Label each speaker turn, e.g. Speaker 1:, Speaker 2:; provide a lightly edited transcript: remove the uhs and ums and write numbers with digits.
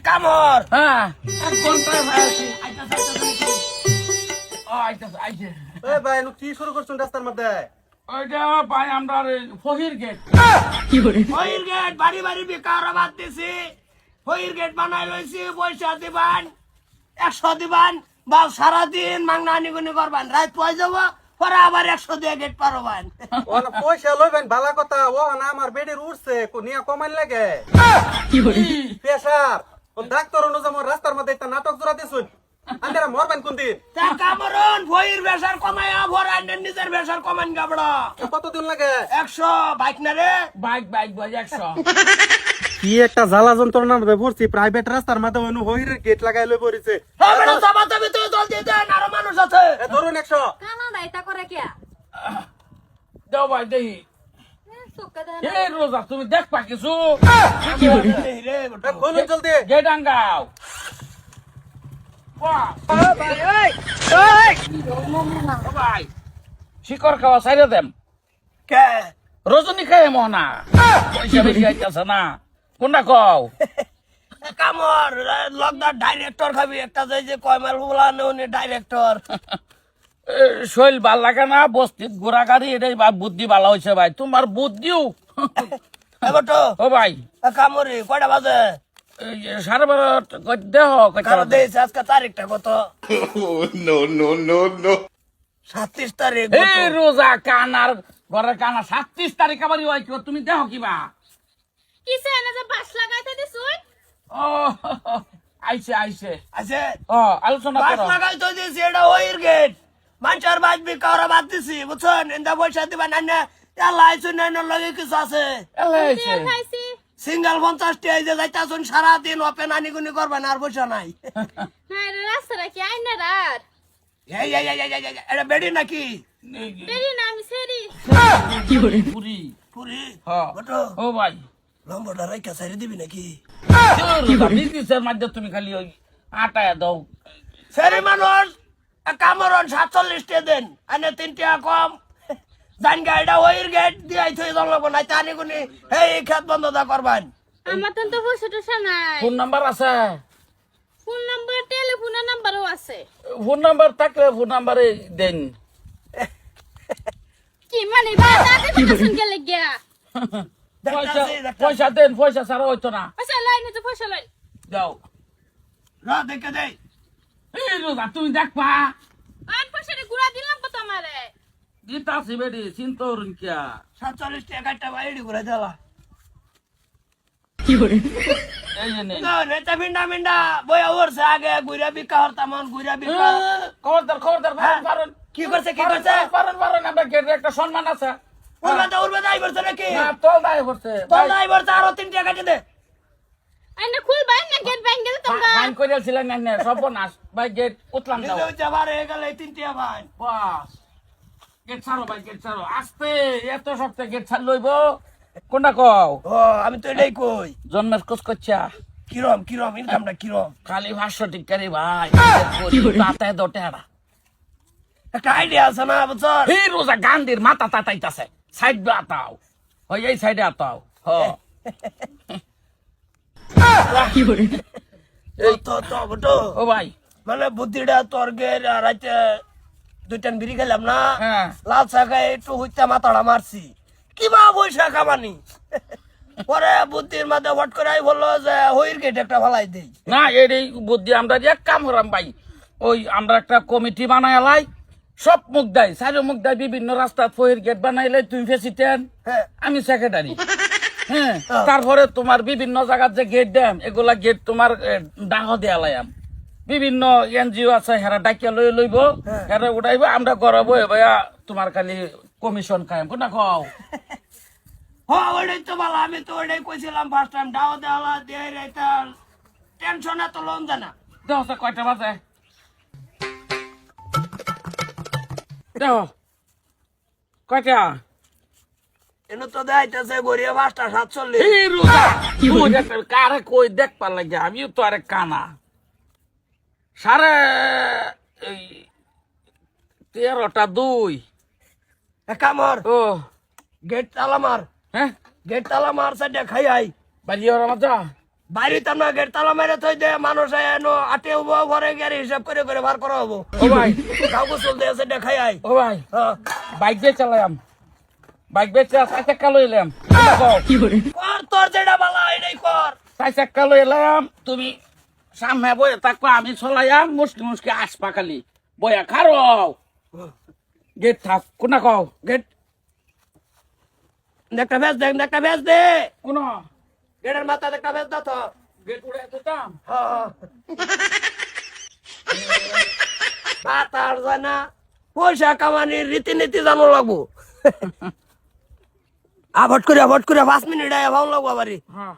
Speaker 1: কামর
Speaker 2: হ্যাঁ
Speaker 1: এক ঘন্টায় ভাইছি
Speaker 2: আইছে
Speaker 3: এই ভাই নু কি শুরু করছেন রাস্তার মধ্যে?
Speaker 2: ওইটা ভাই আমরা ফহির গেট
Speaker 1: ফহির গেট বাড়ি বাড়ি বেকার বাদ দিছি ফহির গেট বানাই লইছি পয়সা দিবান 100 দিবান বা সারাদিন মাংনা নিগুনি করবান রাত পয় যাব পরে আবার 100 দিয়ে গেট পারবান
Speaker 3: ওনা পয়সা লইবেন ভালো কথা, ও না আমার বেডের উঠছে কোনিয়া কমান লাগে পেশার ও ডাক্তার অনুযায়ী রাস্তার মধ্যে একটা নাটক জোড়া দিছুন আন্দারা মরবেন কোন দিন?
Speaker 1: তা কামরন ফহির বেসার কমায়া ভরান নিজের বেসার কমান গাবড়া
Speaker 3: কতদিন লাগে?
Speaker 1: 100 বাইক না রে
Speaker 2: বাইক বাই 100
Speaker 3: কি একটা জ্বালা যন্ত্রণার মধ্যে পড়ছি, প্রাইভেট রাস্তার মধ্যে অনু হইরের গেট লাগাই লই পড়িছে।
Speaker 1: হবে না সবা তবে তো জল দিয়ে দেন আরো মানুষ আছে
Speaker 3: এ ধরুন 100
Speaker 4: কানা না এটা করে কে
Speaker 2: দাও ভাই দেখি
Speaker 4: সুক্কা দেন
Speaker 2: এই রোজা তুমি দেখবা কিছু
Speaker 1: এই রে
Speaker 3: এ খুলুন জলদি।
Speaker 2: গেট আঙ্গাও বাহ ও ভাই শিকড় খাওয়া সাইরে দেম
Speaker 1: কে
Speaker 2: রজনী খায় মহনা পয়সা বেশি আইতাছে না কোনটা কও
Speaker 1: কামর লগদার ডাইরেক্টর খাবি একটা যে কয়মাল বলা নেই ডাইরেক্টর
Speaker 2: শৈল ভাল লাগে না বস্তিত ঘোরা গাড়ি এটাই বুদ্ধি ভালো হয়েছে ভাই তোমার বুদ্ধিও
Speaker 1: এবার তো
Speaker 2: ও ভাই
Speaker 1: কামরি কয়টা বাজে
Speaker 2: এই যে 12:30 দেহ
Speaker 1: কারো দিয়েছে আজকে তারিখটা কত নো 37 তারিখ
Speaker 2: এই রোজা কানার ঘরের কানা 37 তারিখ আবার হয় কি তুমি দেহ কিবা
Speaker 4: কিসে এনে যে বাস লাগাইতে দিছুন
Speaker 2: ও আইছে
Speaker 1: আছে
Speaker 2: ও আলোচনা
Speaker 1: বাস
Speaker 2: করো
Speaker 1: লাগাই তো দিয়েছি এটা ওইর গেট মানুষের বাজবি কারো বাদ দিছি বুঝছেন ইন্দা পয়সা দিবা না না আল্লাহ আইসুন না লগে কিছু আছে
Speaker 2: এলে আইছে
Speaker 4: খাইছি
Speaker 1: সিঙ্গেল 50 টি আইছে যাইতাছুন সারাদিন ওপেন আনিগুনি করবেন আর পয়সা নাই
Speaker 4: হ্যাঁ রে রাস্তাটা কি আইনা রার
Speaker 1: এই এটা বেডি নাকি
Speaker 4: বেরি না আমি সেরি
Speaker 2: পুরি
Speaker 1: পুরি
Speaker 2: হ্যাঁ
Speaker 1: বটো
Speaker 2: ও ভাই
Speaker 1: লম্বটা রাইকা সাইরে দিবি নাকি
Speaker 2: বিজনেসের মাধ্যমে তুমি খালি ওই আটায় দাও
Speaker 1: ফেরি মানুষ কামরন 47 টি দেন আনে 3 টাকা কম জান গাড়িটা ওইর গেট দিয়াই থই দলব না তানি গুনি এই খেত বন্ধ দা করবান
Speaker 4: আমার তো পয়সা টসা নাই
Speaker 2: ফোন নাম্বার আছে
Speaker 4: ফোন নাম্বার টেলিফোনের নাম্বারও আছে
Speaker 2: ফোন নাম্বার থাকলে ফোন নাম্বারে দেন
Speaker 4: কি মানে বাজাতে দিছুন গেলে গিয়া
Speaker 2: পয়সা দেন পয়সা ছাড়া হইতো না
Speaker 4: পয়সা লই না তো পয়সা লই
Speaker 2: যাও
Speaker 1: রা দেখে দেই
Speaker 2: এই রোজা তুমি দেখবা
Speaker 4: আর পয়সা গুড়া দিলাম তো আমারে
Speaker 2: দিতাছি বেডি চিন্তা করুন কিয়া
Speaker 1: 47 টাকা একটা বাইড়ি করে দেলা
Speaker 2: এই যে নেই
Speaker 1: না নেতা মিন্ডা বয়া ওরছে আগে গুইরা বিকা হরতামন গুইরা বিকা
Speaker 2: খবরদার পারেন
Speaker 1: কি করছে
Speaker 2: পারেন আমরা গেটের একটা সম্মান আছে
Speaker 1: উড়বে দাই বলছে নাকি
Speaker 2: না তোল দায় করছে
Speaker 1: তো নাই বলছে আরো 3 টাকা কাটে দে
Speaker 4: আইনা খুলবাই না গেট ব্যাঙ্গেল তোমরা
Speaker 2: ফাইন করেছিলেন না সর্বনাশ ভাই গেট উতলাম দাও
Speaker 1: নিজে যাবার হয়ে গেল 3 টাকা ভাই
Speaker 2: বাস গেট ছাড়ো ভাই গেট ছাড়ো আস্তে এত শক্ত গেট ছাড় লইব কোনটা কও
Speaker 1: ও আমি তো এটাই কই
Speaker 2: জন্মের কোচ করছা
Speaker 1: কিরম ইনকামটা কিরম
Speaker 2: খালি 500 টিকারি ভাই তাতে দোটে হাড়া
Speaker 1: একটা আইডিয়া আছে না বুঝছ
Speaker 2: এই রোজা গান্ধীর মাথা তাতাইতাছে সাইড আতাও ওই এই সাইডে আতাও হ
Speaker 1: এই তো বটো
Speaker 2: ও ভাই
Speaker 1: মানে বুদ্ধিটা তর্গের রাইতে 2 বিড়ি খেলাম না
Speaker 2: হ্যাঁ
Speaker 1: লাল শাখায় একটু হইতে মাথাটা মারছি কিবা পয়সা কামানি পরে বুদ্ধির মধ্যে হট করে বললো যে হইর গেট একটা ফালাই দেই
Speaker 2: না এই বুদ্ধি আমরা এক কাম করাম ভাই ওই আমরা একটা কমিটি বানাই লাই সব মুখ দেয় চারি মুখ দেয় বিভিন্ন রাস্তা ফহির গেট বানাইলে তুমি প্রেসিডেন্ট
Speaker 1: হ্যাঁ
Speaker 2: আমি সেক্রেটারি হ্যাঁ তারপরে তোমার বিভিন্ন জায়গার যে গেট দেন এগুলা গেট তোমার ডাহ দেয়া লাইম বিভিন্ন এনজিও আছে হেরা ডাকিয়া লইব হেরা উঠাইব আমরা গড়াবো ভাইয়া তোমার খালি কমিশন খাইম কোনটা খাও
Speaker 1: হ্যাঁ ওইটাই তো ভালো আমি তো ওইটাই কইছিলাম ফার্স্ট টাইম ডাও দেওয়া দিয়ে এটা টেনশন এত লোন জানা
Speaker 2: দেহ কয়টা বাজে দেহ কয়টা
Speaker 1: এনে তো দেখাইতেছে গড়িয়া 5টা 47
Speaker 2: এই রোজা তুই দেখবে কারে কই দেখবার লাগে আমিও তো আরে কানা 13:02
Speaker 1: কামর
Speaker 2: ও
Speaker 1: গেট তালা মার
Speaker 2: হ্যাঁ
Speaker 1: গেট তালা মার সাইডে খাই আই
Speaker 2: বাড়ি ওরা মজা
Speaker 1: বাড়িতে আমরা গেট তালা মেরে থই দে মানুষ এনো আটে হবো ঘরে গিয়ে হিসাব করে করে বার করা হবো
Speaker 2: ও ভাই
Speaker 1: কাউকে চলতে আছে দেখাই আই
Speaker 2: ও ভাই
Speaker 1: হ্যাঁ।
Speaker 2: বাইক দিয়ে চালাম বাইক বেচে 4 চাকা লই এলাম
Speaker 1: কর তোর যেটা বালা এটাই কর
Speaker 2: 4 চাকা লই এলাম তুমি সামনে বয়ে থাকবা আমি চলাইয়াম মুসকি মুসকি আসপা খালি বয়া খারো গেট থাক কোনা কও
Speaker 1: গেট একটা বেশ দে একটা বেশ দে
Speaker 2: কোন
Speaker 1: গেটের মাথা একটা বেশ দা তো
Speaker 2: গেট উড়ে দিতাম
Speaker 1: হ্যাঁ বাতার জানা পয়সা কামানির রীতিনীতি জানো লাগবো আভট করে 5 মিনিট আয়া ভালো লাগবো আবারই
Speaker 2: হ্যাঁ